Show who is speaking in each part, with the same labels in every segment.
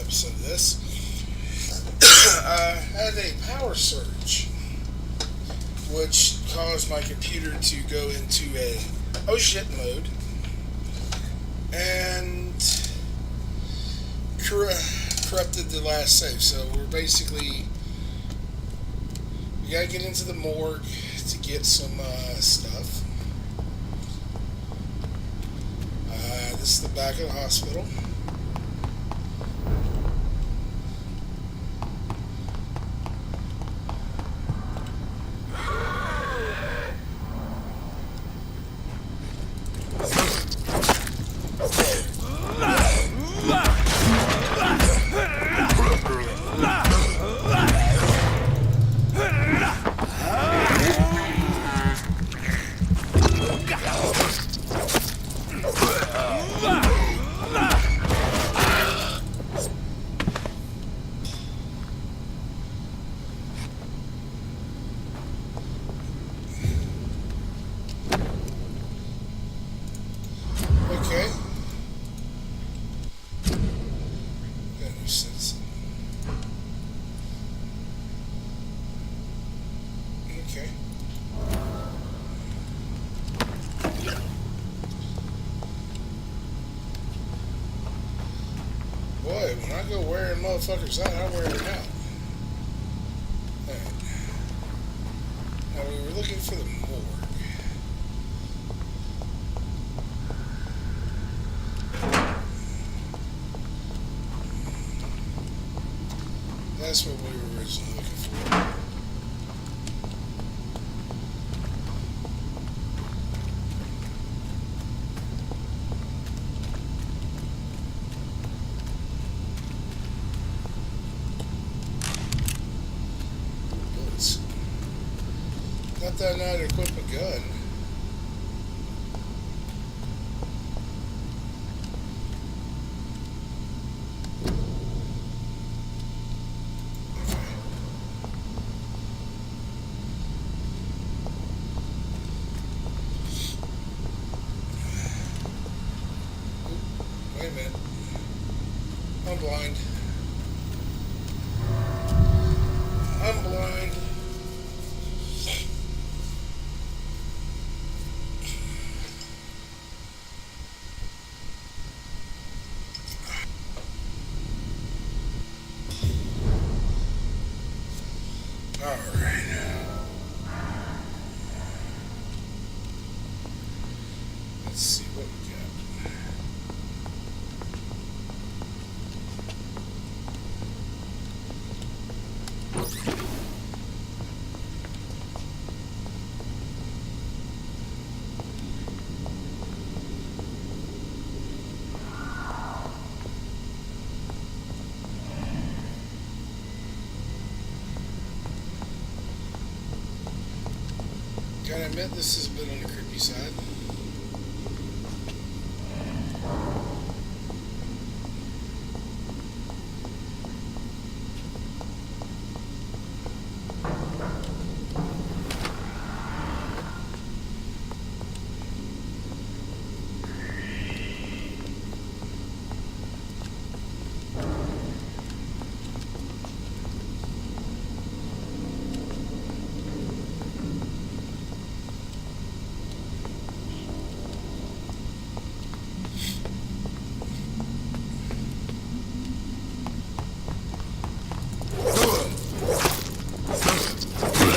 Speaker 1: episode of this. I had a power surge, which caused my computer to go into a oh shit mode and corrupted the last save. So we're basically, we gotta get into the morgue to get some stuff. This is the back of the hospital. Okay. Got a new citizen. Okay. Boy, when I go wearing motherfuckers out, I wear it out. Alright. Now we were looking for the morgue. That's what we were originally looking for. Bullets. Not that I know how to equip a gun. Wait a minute. I'm blind. I'm blind. Alright. Let's see what we got. Gotta admit, this has been on the creepy side.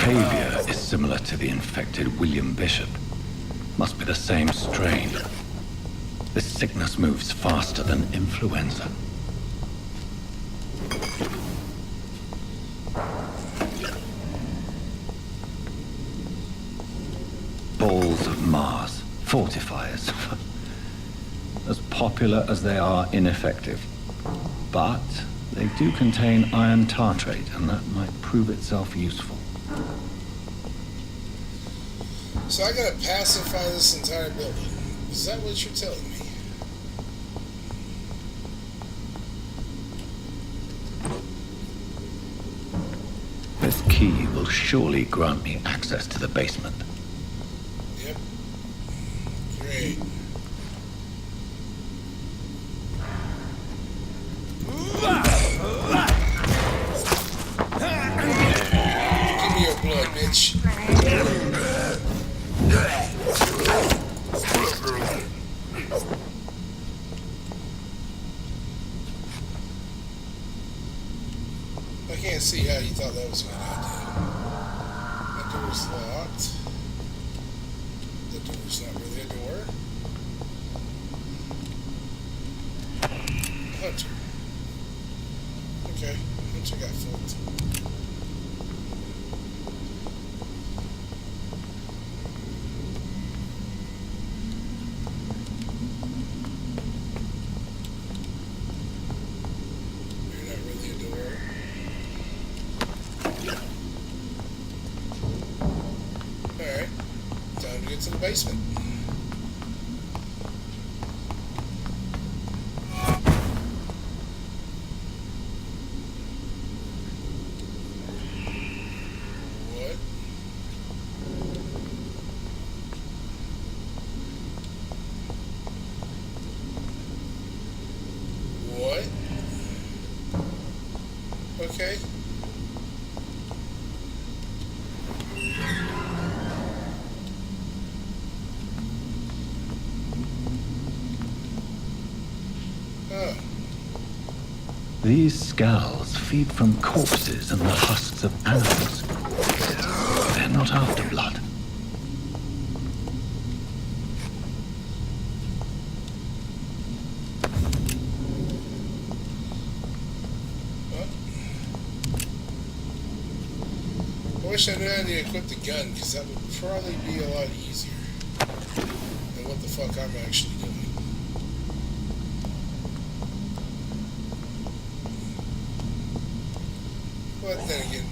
Speaker 2: Behavior is similar to the infected William Bishop. Must be the same strain. This sickness moves faster than influenza. Balls of Mars, fortifiers. As popular as they are ineffective. But they do contain iron tartrate, and that might prove itself useful.
Speaker 1: So I gotta pacify this entire building. Is that what you're telling me?
Speaker 2: This key will surely grant me access to the basement.
Speaker 1: Yep. Great. bitch. I can't see how you thought that was a good idea. That door's locked. The door's not really a door. Hunter. Okay, Hunter got fooled. You're not really a door. Alright, time to get to the basement. What? Okay. Oh.
Speaker 2: These skals feed from corpses and the husks of animals. They're not after blood.
Speaker 1: I wish I knew how to equip the gun, because that would probably be a lot easier than what the fuck I'm actually doing. But then again,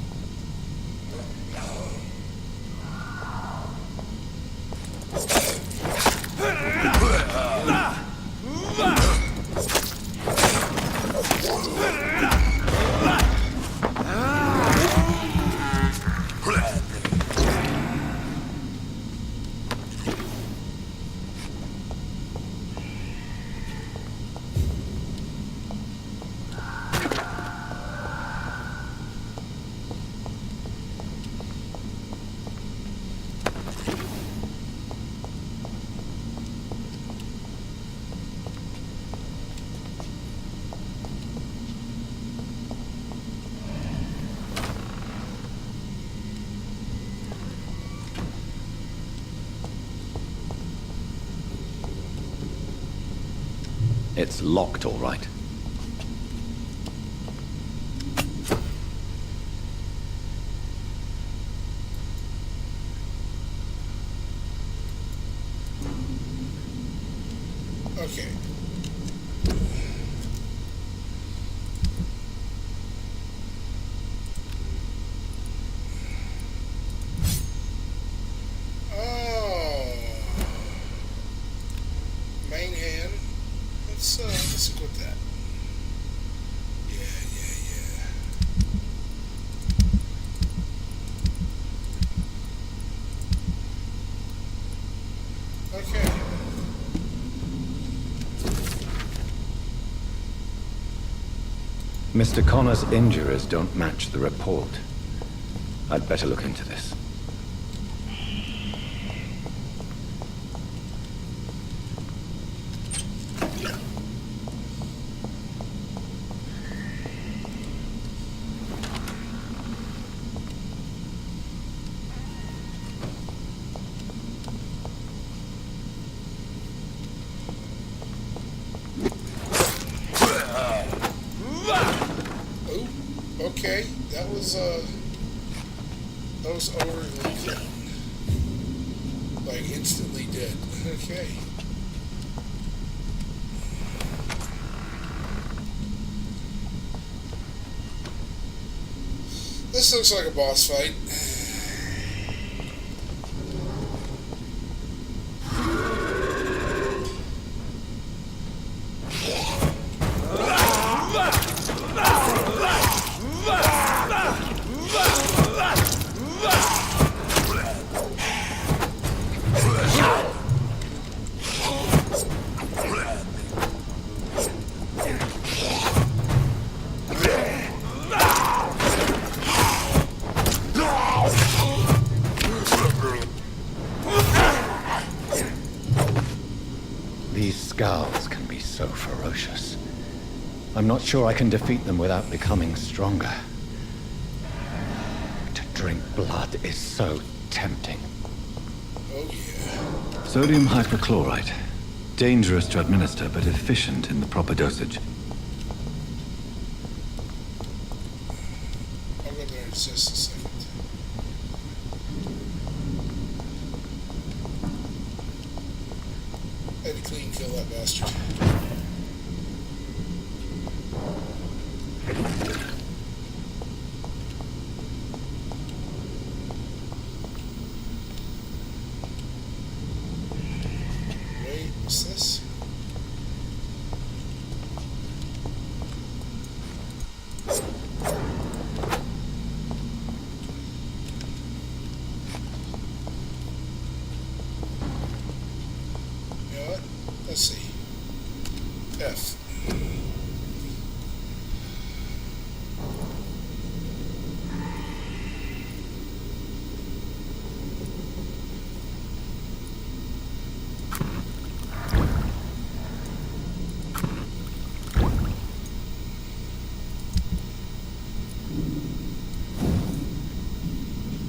Speaker 2: It's locked, all right.
Speaker 1: okay. Oh. Main hand. Let's equip that. Yeah. Okay.
Speaker 2: Mr. Connor's injuries don't match the report. I'd better look into this.
Speaker 1: Okay, that was overly clean. Like instantly dead. Okay. This looks like a boss fight.
Speaker 2: ferocious. I'm not sure I can defeat them without becoming stronger. To drink blood is so tempting.
Speaker 1: Oh yeah.
Speaker 2: Sodium hypochlorite. Dangerous to administer, but efficient in the proper dosage.
Speaker 1: I'll go there in just a second. I had to clean kill that bastard. Wait, what's this? You know what? Let's see. F.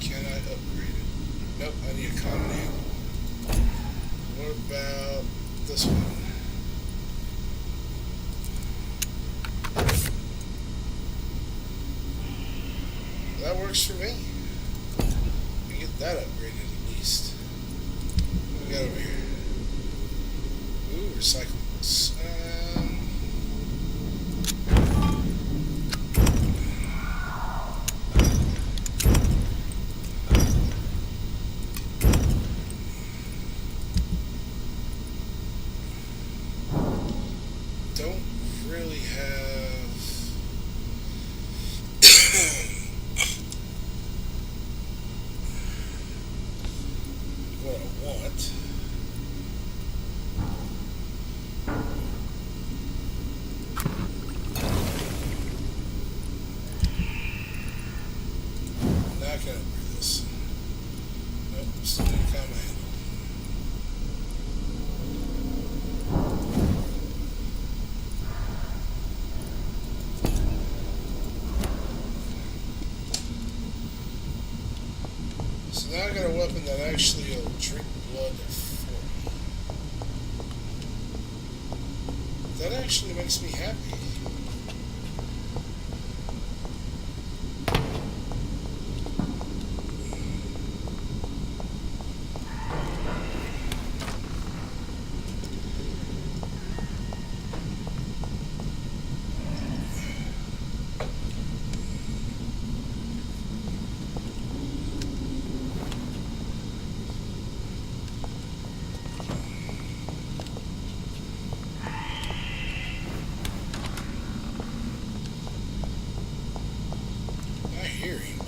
Speaker 1: Can I upgrade it? Nope, I need a common handle. What about this one? That works for me. We get that upgraded at least. What we got over here? Ooh, recyclables. Don't really have what I want. Not gonna upgrade this. Nope, still gonna come handle. So now I got a weapon that actually will drink blood for me. That actually makes me happy. I hear him, but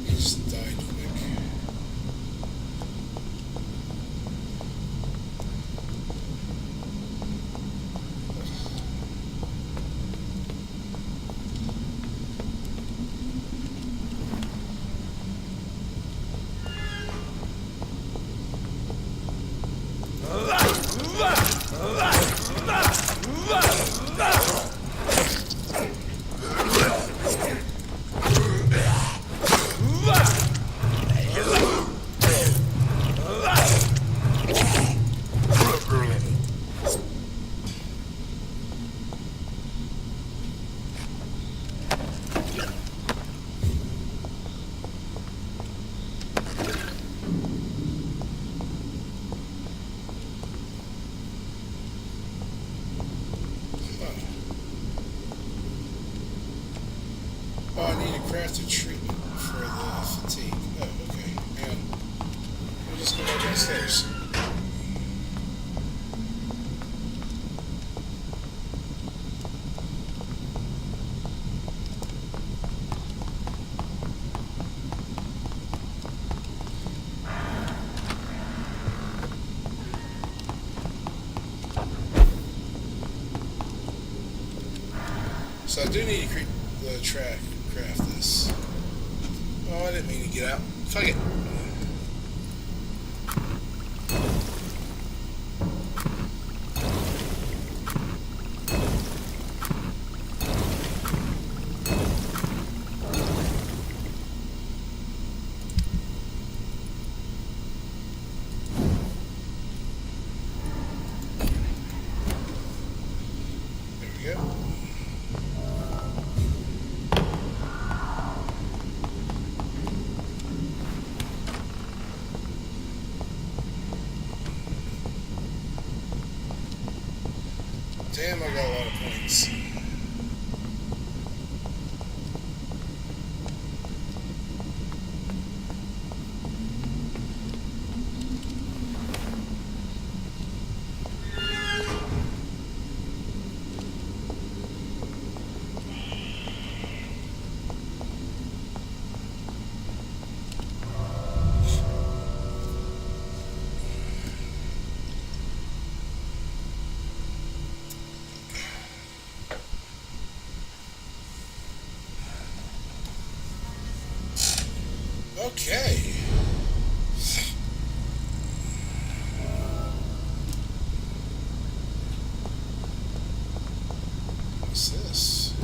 Speaker 1: he just died quick. Oh, I need a crafted treatment for the fatigue. Oh, okay. Hang on. We'll just go back downstairs. So I do need to craft this. Oh, I didn't mean to get out. Fuck it. Damn, I got a lot of points. Okay. What's this?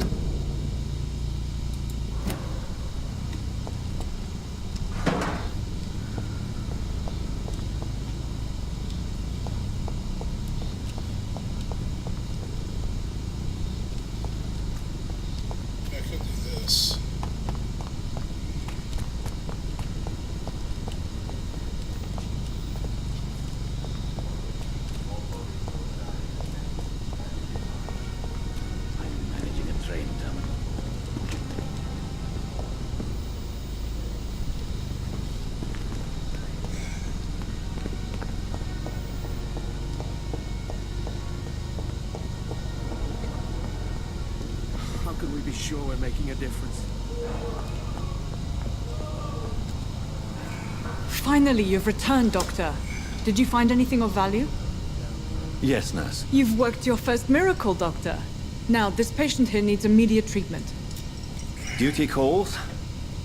Speaker 1: I could do this.
Speaker 3: How can we be sure we're making a difference?
Speaker 4: Finally, you've returned, Doctor. Did you find anything of value?
Speaker 2: Yes, nurse.
Speaker 4: You've worked your first miracle, Doctor. Now, this patient here needs immediate treatment.
Speaker 2: Duty calls.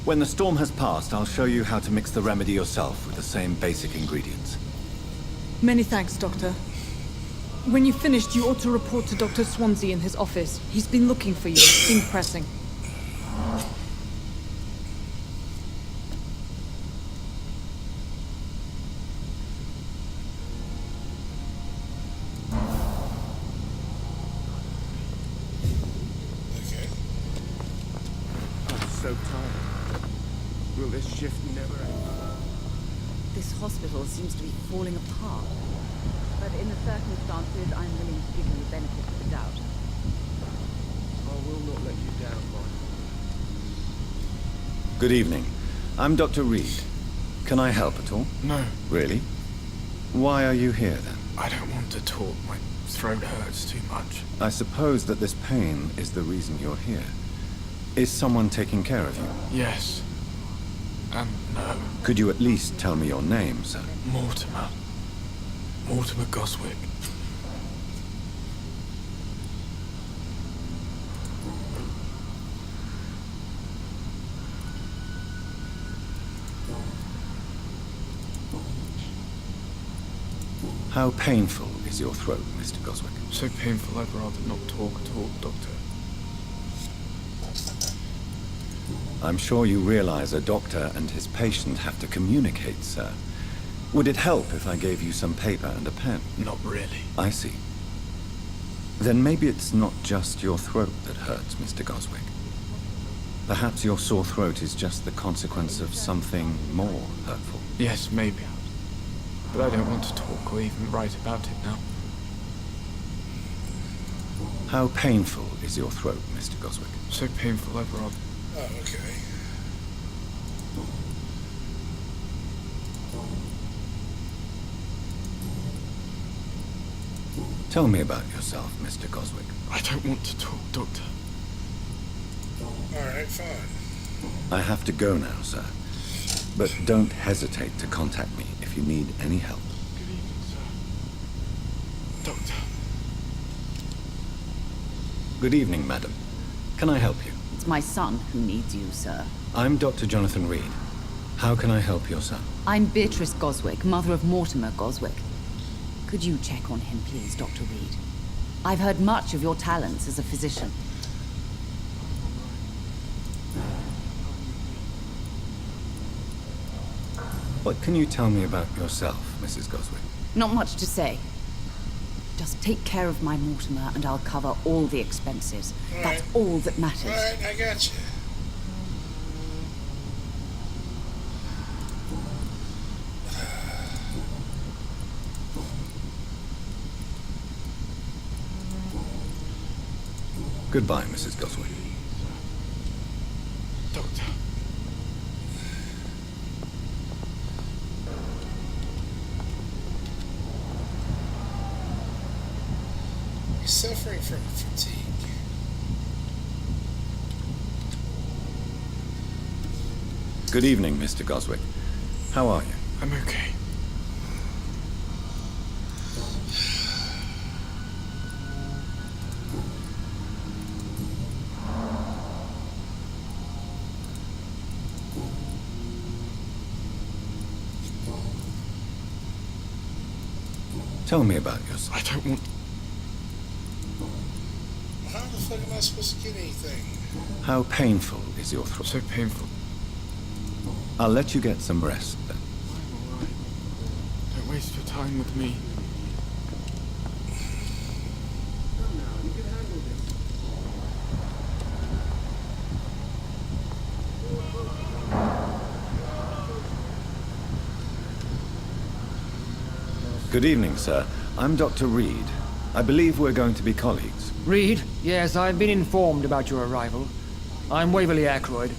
Speaker 2: When the storm has passed, I'll show you how to mix the remedy yourself with the same basic ingredients.
Speaker 4: Many thanks, Doctor. When you've finished, you ought to report to Dr. Swansea in his office. He's been looking for you. It's been pressing.
Speaker 1: Okay.
Speaker 3: I'm so tired. Will this shift never end?
Speaker 5: This hospital seems to be falling apart. But in the circumstances, I'm willing to give you the benefit of the doubt.
Speaker 3: I will not let you down, Mike.
Speaker 2: Good evening. I'm Dr. Reid. Can I help at all?
Speaker 6: No,
Speaker 2: Really? Why are you here then?
Speaker 6: I don't want to talk. My throat hurts too much.
Speaker 2: I suppose that this pain is the reason you're here. Is someone taking care of you?
Speaker 6: Yes. And no.
Speaker 2: Could you at least tell me your name, sir?
Speaker 6: Mortimer. Mortimer Goswick.
Speaker 2: How painful is your throat, Mr. Goswick?
Speaker 6: So painful I'd rather not talk at all, Doctor.
Speaker 2: I'm sure you realize a doctor and his patient have to communicate, sir. Would it help if I gave you some paper and a pen?
Speaker 6: Not really.
Speaker 2: I see. Then maybe it's not just your throat that hurts, Mr. Goswick. Perhaps your sore throat is just the consequence of something more hurtful.
Speaker 6: Yes, maybe. But I don't want to talk or even write about it now.
Speaker 2: How painful is your throat, Mr. Goswick?
Speaker 6: So painful I'd rather...
Speaker 1: Oh, okay.
Speaker 2: Tell me about yourself, Mr. Goswick.
Speaker 6: I don't want to talk, Doctor.
Speaker 1: Alright, fine.
Speaker 2: I have to go now, sir. But don't hesitate to contact me if you need any help.
Speaker 6: Good evening, sir. Doctor.
Speaker 2: Good evening, madam. Can I help you?
Speaker 5: It's my son who needs you, sir.
Speaker 2: I'm Dr. Jonathan Reid. How can I help your son?
Speaker 5: I'm Beatrice Goswick, mother of Mortimer Goswick. Could you check on him, please, Dr. Reid? I've heard much of your talents as a physician.
Speaker 2: What can you tell me about yourself, Mrs. Goswick?
Speaker 5: Not much to say. Just take care of my Mortimer and I'll cover all the expenses. That's all that matters.
Speaker 1: Alright, I got you.
Speaker 2: Goodbye, Mrs. Goswick.
Speaker 6: Doctor.
Speaker 1: He's suffering from fatigue.
Speaker 2: Good evening, Mr. Goswick. How are you?
Speaker 6: I'm okay.
Speaker 2: Tell me about yourself.
Speaker 6: I don't want...
Speaker 1: How the fuck am I supposed to get anything?
Speaker 2: How painful is your throat?
Speaker 6: So painful.
Speaker 2: I'll let you get some rest, then.
Speaker 6: I'm alright. Don't waste your time with me.
Speaker 2: Good evening, sir. I'm Dr. Reid. I believe we're going to be colleagues.
Speaker 7: Reid, yes, I've been informed about your arrival. I'm Waverly Ackroyd.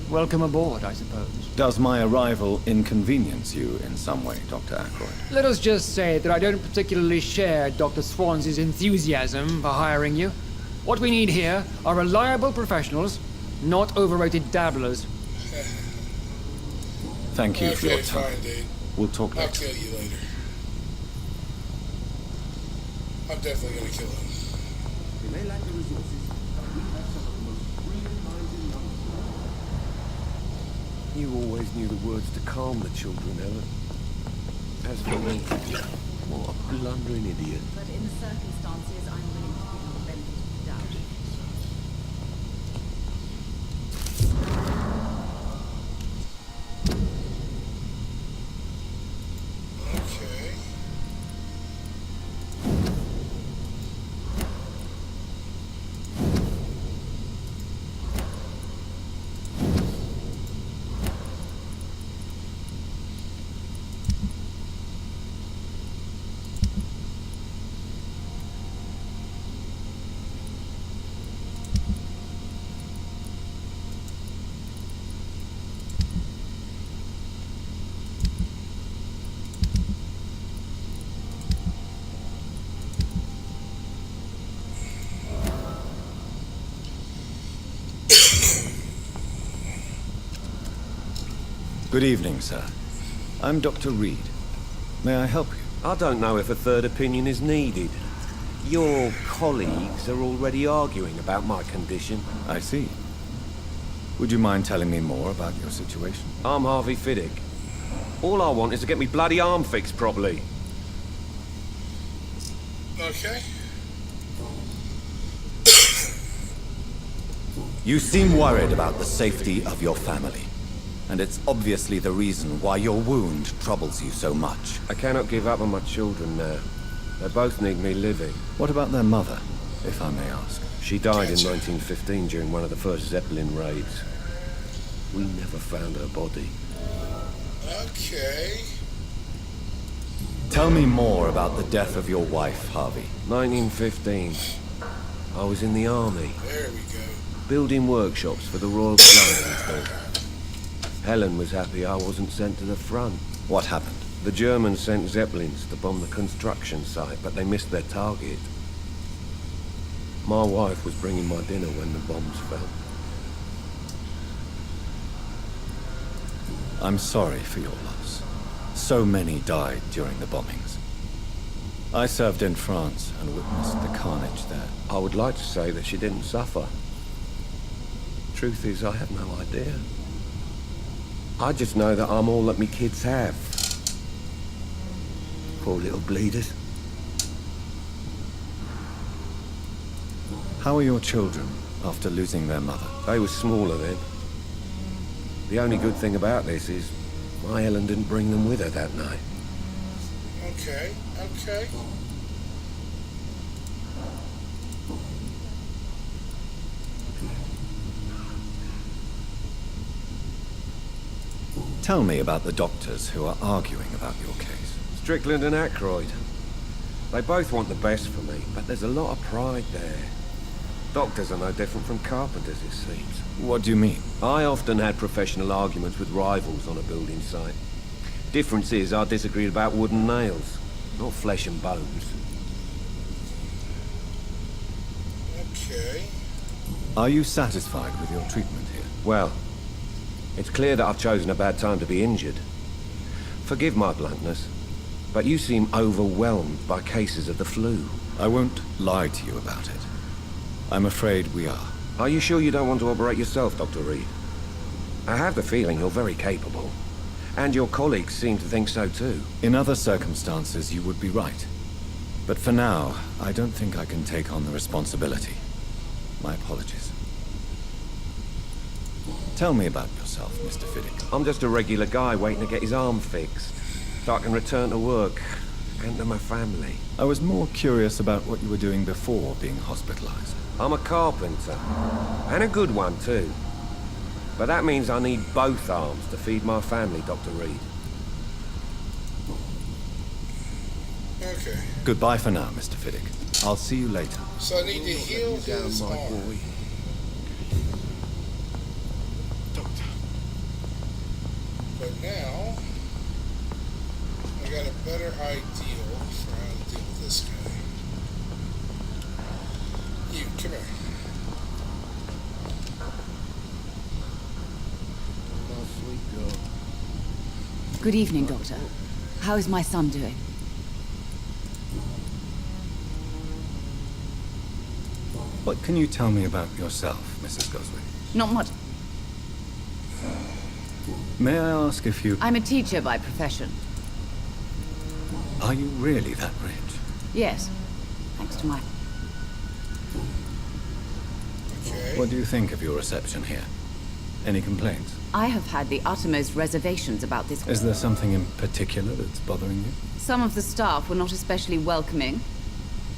Speaker 7: Welcome aboard, I suppose.
Speaker 2: Does my arrival inconvenience you in some way, Dr. Ackroyd?
Speaker 7: Let us just say that I don't particularly share Dr. Swansea's enthusiasm for hiring you. What we need here are reliable professionals, not overrated dabblers.
Speaker 2: Thank you for your
Speaker 1: Okay,
Speaker 2: time.
Speaker 1: fine, dude.
Speaker 2: We'll talk
Speaker 1: I'll
Speaker 2: later.
Speaker 1: kill you later. I'm definitely gonna kill him.
Speaker 3: They may lack the resources, but we have some of the most brilliant minds in London. You always knew the words to calm the children, Ellen. As for me, what a blundering idiot.
Speaker 5: But in the circumstances, I'm willing to give you the benefit of the doubt.
Speaker 1: Okay.
Speaker 2: Good evening, sir. I'm Dr. Reid. May I help you?
Speaker 8: I don't know if a third opinion is needed. Your colleagues are already arguing about my condition.
Speaker 2: I see. Would you mind telling me more about your situation?
Speaker 8: I'm Harvey Fiddick. All I want is to get me bloody arm fixed properly.
Speaker 1: Okay.
Speaker 9: You seem worried about the safety of your family. And it's obviously the reason why your wound troubles you so much.
Speaker 8: I cannot give up on my children now. They both need me living.
Speaker 2: What about their mother, if I may ask?
Speaker 8: She died in
Speaker 1: Gotcha.
Speaker 8: 1915 during one of the first Zeppelin raids. We never found her body.
Speaker 1: Okay.
Speaker 9: Tell me more about the death of your wife, Harvey.
Speaker 8: 1915. I was in the army,
Speaker 1: There we go.
Speaker 8: building workshops for the Royal Flying. Helen was happy I wasn't sent to the front.
Speaker 9: What happened?
Speaker 8: The Germans sent Zeppelins to bomb the construction site, but they missed their target. My wife was bringing my dinner when the bombs fell.
Speaker 2: I'm sorry for your loss. So many died during the bombings. I served in France and witnessed the carnage there.
Speaker 8: I would like to say that she didn't suffer. Truth is, I have no idea. I just know that I'm all that me kids have. Poor little bleeders.
Speaker 2: How are your children after losing their mother?
Speaker 8: They were smaller then. The only good thing about this is my Ellen didn't bring them with her that night.
Speaker 1: Okay, okay.
Speaker 2: Tell me about the doctors who are arguing about your case.
Speaker 8: Strickland and Aykroyd. They both want the best for me, but there's a lot of pride there. Doctors are no different from carpenters, it seems.
Speaker 2: What do you mean?
Speaker 8: I often had professional arguments with rivals on a building site. Difference is, I disagreed about wooden nails, not flesh and bones.
Speaker 1: Okay.
Speaker 2: Are you satisfied with your treatment here?
Speaker 8: Well, it's clear that I've chosen a bad time to be injured. Forgive my bluntness, but you seem overwhelmed by cases of the flu.
Speaker 2: I won't lie to you about it. I'm afraid we are.
Speaker 8: Are you sure you don't want to operate yourself, Dr. Reid? I have the feeling you're very capable. And your colleagues seem to think so too.
Speaker 2: In other circumstances, you would be right. But for now, I don't think I can take on the responsibility. My apologies. Tell me about yourself, Mr. Fiddick.
Speaker 8: I'm just a regular guy waiting to get his arm fixed, so I can return to work and to my family.
Speaker 2: I was more curious about what you were doing before being hospitalized.
Speaker 8: I'm a carpenter, and a good one too. But that means I need both arms to feed my family, Dr. Reid.
Speaker 1: Okay.
Speaker 2: Goodbye for now, Mr. Fiddick. I'll see you later.
Speaker 1: So I need to heal his arm.
Speaker 6: Doctor.
Speaker 1: But now, I got a better idea for how to deal with this guy. You, come here.
Speaker 5: Good evening, Doctor. How is my son doing?
Speaker 2: What can you tell me about yourself, Mrs. Goswick?
Speaker 5: Not much.
Speaker 2: May I ask if you...
Speaker 5: I'm a teacher by profession.
Speaker 2: Are you really that rich?
Speaker 5: Yes, thanks to my...
Speaker 1: Okay.
Speaker 2: What do you think of your reception here? Any complaints?
Speaker 5: I have had the uttermost reservations about this.
Speaker 2: Is there something in particular that's bothering you?
Speaker 5: Some of the staff were not especially welcoming.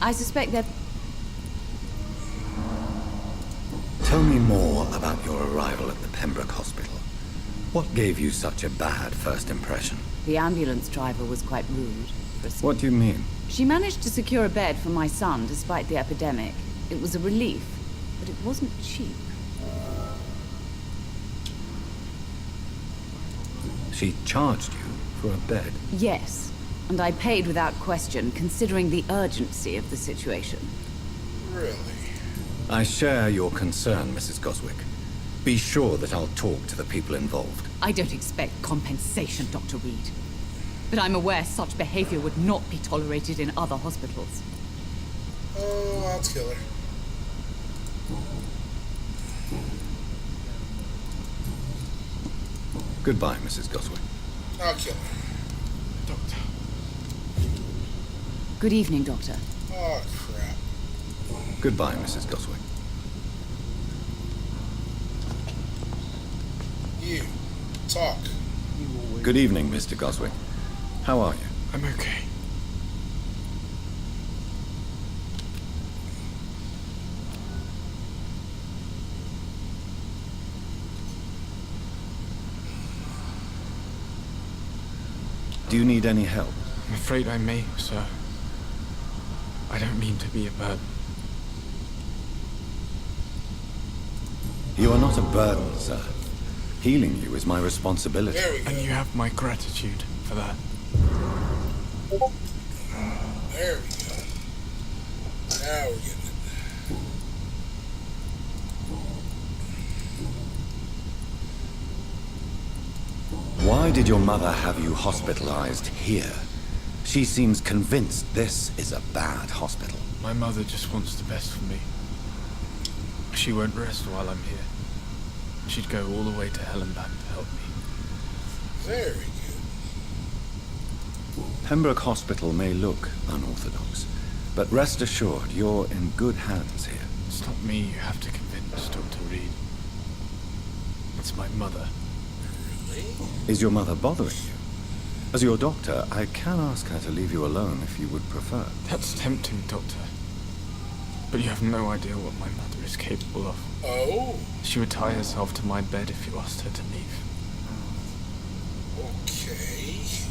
Speaker 5: I suspect that...
Speaker 2: Tell me more about your arrival at the Pembroke Hospital. What gave you such a bad first impression?
Speaker 5: The ambulance driver was quite rude.
Speaker 2: What do you mean?
Speaker 5: She managed to secure a bed for my son despite the epidemic. It was a relief, but it wasn't cheap.
Speaker 2: She charged you for a bed?
Speaker 5: Yes, and I paid without question, considering the urgency of the situation.
Speaker 1: Really?
Speaker 2: I share your concern, Mrs. Goswick. Be sure that I'll talk to the people involved.
Speaker 5: I don't expect compensation, Dr. Reid. But I'm aware such behavior would not be tolerated in other hospitals.
Speaker 1: Oh, I'll kill her.
Speaker 2: Goodbye, Mrs. Goswick.
Speaker 1: I'll kill her.
Speaker 6: Doctor.
Speaker 5: Good evening, Doctor.
Speaker 1: Oh, crap.
Speaker 2: Goodbye, Mrs. Goswick.
Speaker 1: You. Talk.
Speaker 2: Good evening, Mr. Goswick. How are you?
Speaker 6: I'm okay.
Speaker 2: Do you need any help?
Speaker 6: I'm afraid I may, sir. I don't mean to be a burden.
Speaker 2: You are not a burden, sir. Healing you is my responsibility.
Speaker 1: There we go.
Speaker 6: And you have my gratitude for that.
Speaker 1: There we go. Now we're getting it.
Speaker 2: Why did your mother have you hospitalized here? She seems convinced this is a bad hospital.
Speaker 6: My mother just wants the best for me. She won't rest while I'm here. She'd go all the way to hell and back to help me.
Speaker 1: Very good.
Speaker 2: Pembroke Hospital may look unorthodox, but rest assured you're in good hands here.
Speaker 6: It's not me you have to convince, Dr. Reid. It's my mother.
Speaker 1: Really?
Speaker 2: Is your mother bothering you? As your doctor, I can ask her to leave you alone if you would prefer.
Speaker 6: That's tempting, Doctor. But you have no idea what my mother is capable of.
Speaker 1: Oh,
Speaker 6: She would tie herself to my bed if you asked her to leave.
Speaker 1: okay.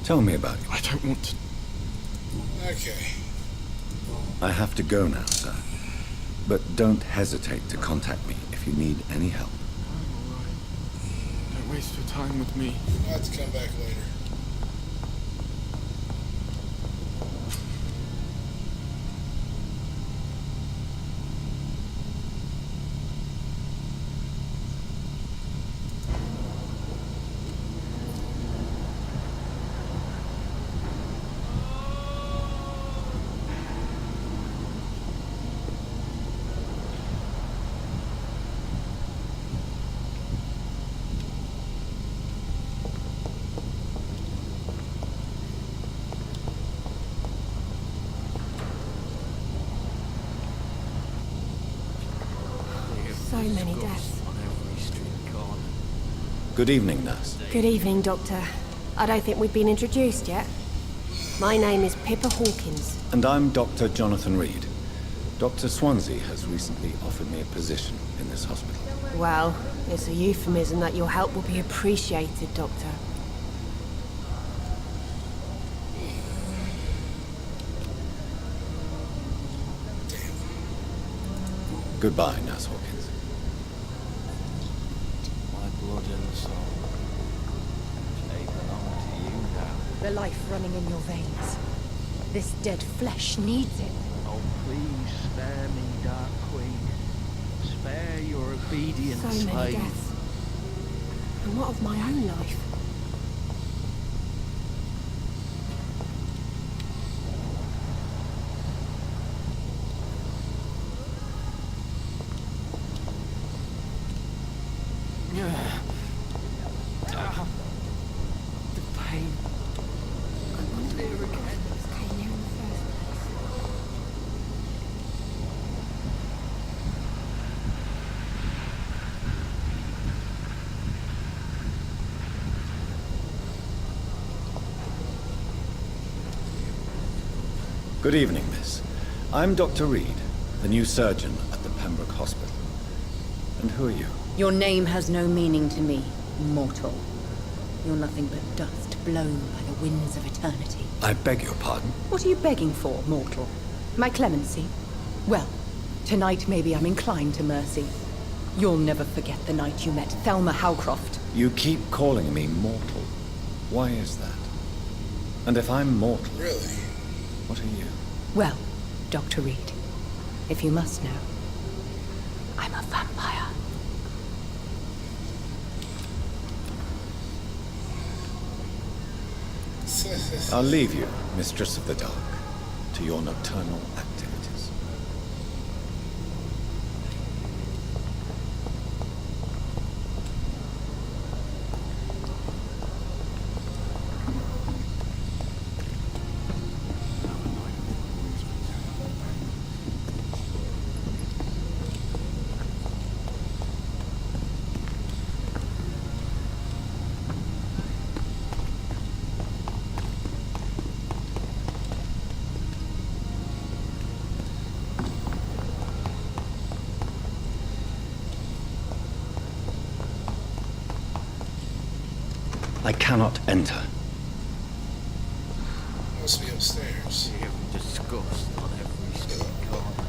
Speaker 2: Tell me about you.
Speaker 6: I don't want to.
Speaker 1: Okay.
Speaker 2: I have to go now, sir. But don't hesitate to contact me if you need any help.
Speaker 6: I'm alright. Don't waste your time with me.
Speaker 1: I'll have to come back later.
Speaker 10: So many deaths.
Speaker 2: Good evening, nurse.
Speaker 10: Good evening, Doctor. I don't think we've been introduced yet. My name is Pippa Hawkins.
Speaker 2: And I'm Dr. Jonathan Reid. Dr. Swansea has recently offered me a position in this hospital.
Speaker 10: Well, it's a euphemism that your help will be appreciated, Doctor.
Speaker 2: Goodbye, Nurse Hawkins.
Speaker 11: My blood and soul, they belong to you now.
Speaker 12: The life running in your veins. This dead flesh needs it.
Speaker 11: Oh, please spare me, Dark Queen. Spare your obedient
Speaker 10: So many
Speaker 11: slave.
Speaker 10: deaths. And what of my own life?
Speaker 11: The pain.
Speaker 10: I wonder if this came here in the first place.
Speaker 2: Good evening, miss. I'm Dr. Reid, the new surgeon at the Pembroke Hospital. And who are you?
Speaker 12: Your name has no meaning to me, mortal. You're nothing but dust blown by the winds of eternity.
Speaker 2: I beg your pardon?
Speaker 12: What are you begging for, mortal? My clemency? Well, tonight maybe I'm inclined to mercy. You'll never forget the night you met Thelma Howcroft.
Speaker 2: You keep calling me mortal. Why is that? And if I'm mortal,
Speaker 1: Really?
Speaker 2: what are you?
Speaker 12: Well, Dr. Reid, if you must know, I'm a vampire.
Speaker 2: I'll leave you, Mistress of the Dark, to your nocturnal activities. I cannot enter.
Speaker 1: Must be upstairs.
Speaker 11: Disgust on every street corner.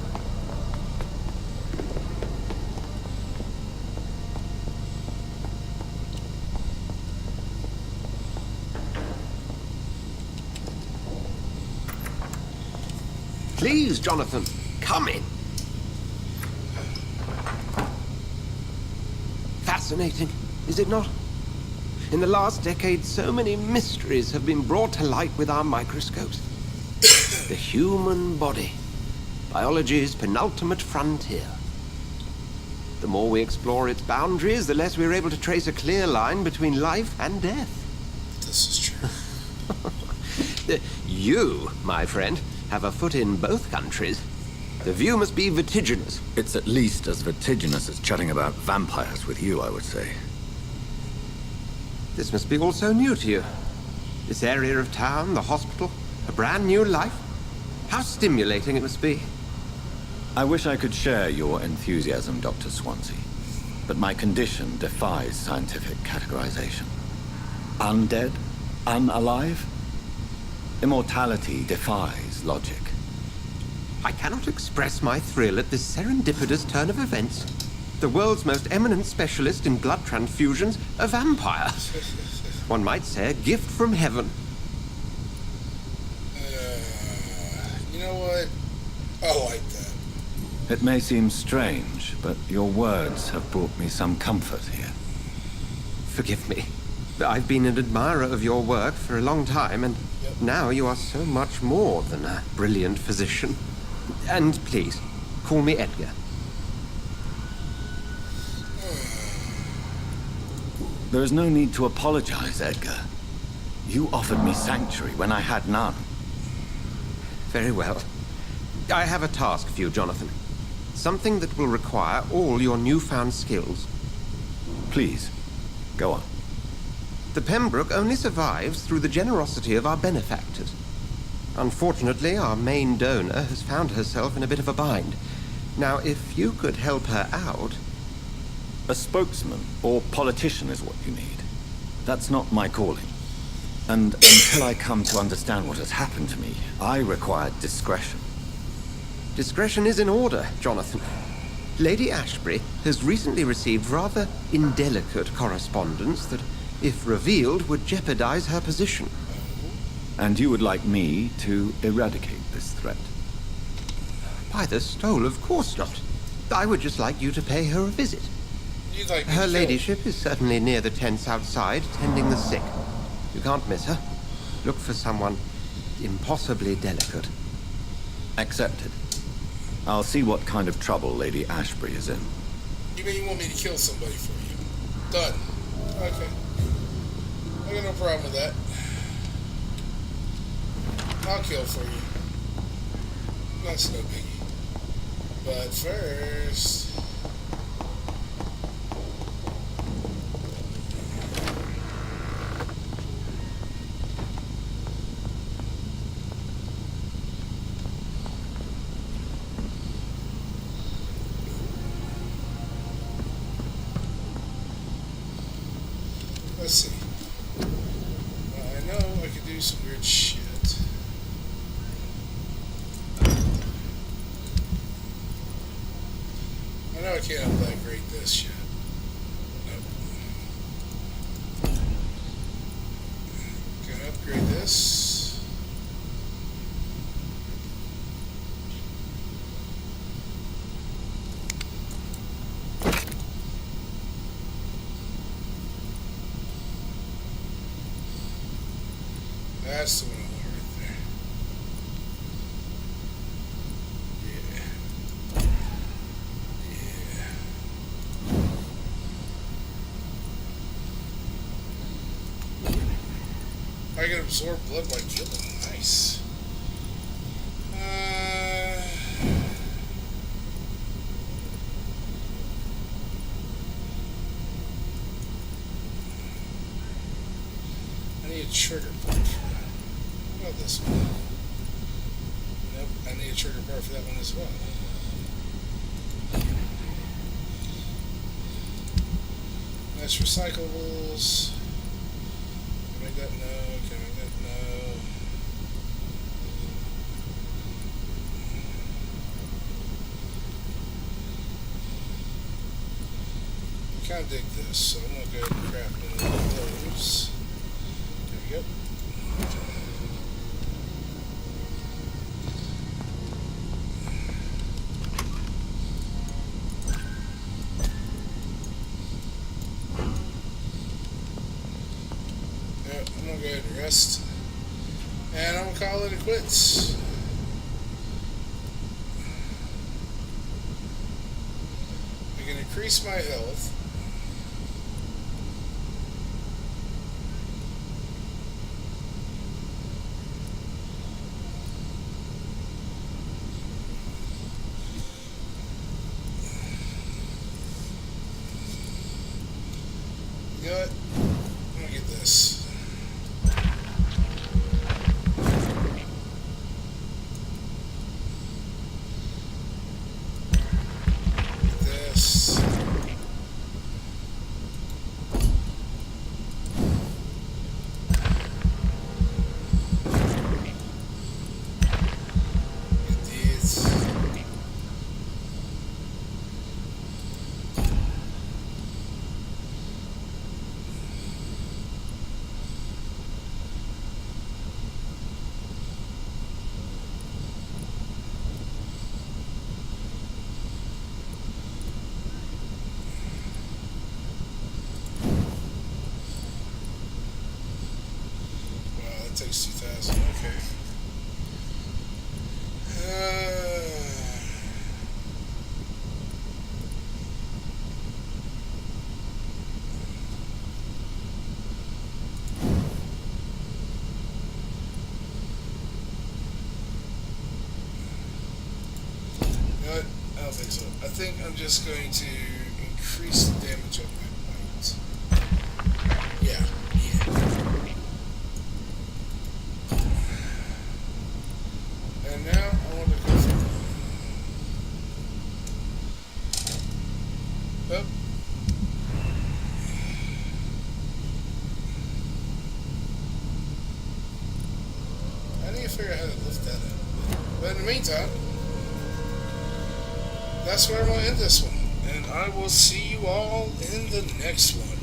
Speaker 8: Please, Jonathan, come in. Fascinating, is it not? In the last decade, so many mysteries have been brought to light with our microscopes. The human body. Biology's penultimate frontier. The more we explore its boundaries, the less we're able to trace a clear line between life and death.
Speaker 1: This is true.
Speaker 8: You, my friend, have a foot in both countries. The view must be vertiginous.
Speaker 9: It's at least as vertiginous as chatting about vampires with you, I would say.
Speaker 8: This must be all so new to you. This area of town, the hospital, a brand new life. How stimulating it must be.
Speaker 2: I wish I could share your enthusiasm, Dr. Swansea, but my condition defies scientific categorization. Undead? Unalive? Immortality defies logic.
Speaker 8: I cannot express my thrill at this serendipitous turn of events. The world's most eminent specialist in blood transfusions, a vampire. One might say a gift from heaven.
Speaker 1: You know what? I like that.
Speaker 2: It may seem strange, but your words have brought me some comfort here.
Speaker 8: Forgive me. I've been an admirer of your work for a long time, and now you are so much more than a brilliant physician. And please, call me Edgar.
Speaker 2: There is no need to apologize, Edgar. You offered me sanctuary when I had none.
Speaker 8: Very well. I have a task for you, Jonathan. Something that will require all your newfound skills.
Speaker 2: Please, go on.
Speaker 8: The Pembroke only survives through the generosity of our benefactors. Unfortunately, our main donor has found herself in a bit of a bind. Now, if you could help her out...
Speaker 2: A spokesman or politician is what you need. That's not my calling. And until I come to understand what has happened to me, I require discretion.
Speaker 8: Discretion is in order, Jonathan. Lady Ashbury has recently received rather indelicate correspondence that, if revealed, would jeopardize her position.
Speaker 2: And you would like me to eradicate this threat?
Speaker 8: By the stole, of course not. I would just like you to pay her a visit.
Speaker 1: You'd like me
Speaker 8: Her
Speaker 1: to
Speaker 8: ladyship is certainly near the tents outside, tending the sick. You can't miss her. Look for someone impossibly delicate.
Speaker 2: Accepted. I'll see what kind of trouble Lady Ashbury is in.
Speaker 1: You mean you want me to kill somebody for you? Done. Okay. I got no problem with that. I'll kill for you. That's no biggie. But first... let's see. I know I could do some weird shit. I know I can't upgrade this yet. Nope. Can I upgrade this? That's the one I want right there. I can absorb blood by killing. Nice. I need a trigger point for that. What about this one? Nope, I need a trigger bar for that one as well. That's recyclables. Can I make that? No. Can I make that? No. I kind of dig this, so I'm going to go ahead and craft one of those. There we go. go ahead and rest. And I'm gonna call it a quits. I can increase my health. You know what? I'm gonna get this. Takes 2,000. Okay. You know what? I don't think so. I think I'm just going to increase the damage of my bite. Yeah. And now I want to go for up. I need to figure out how to lift that up. But in the meantime, that's where I'm going to end this one. And I will see you all in the next one.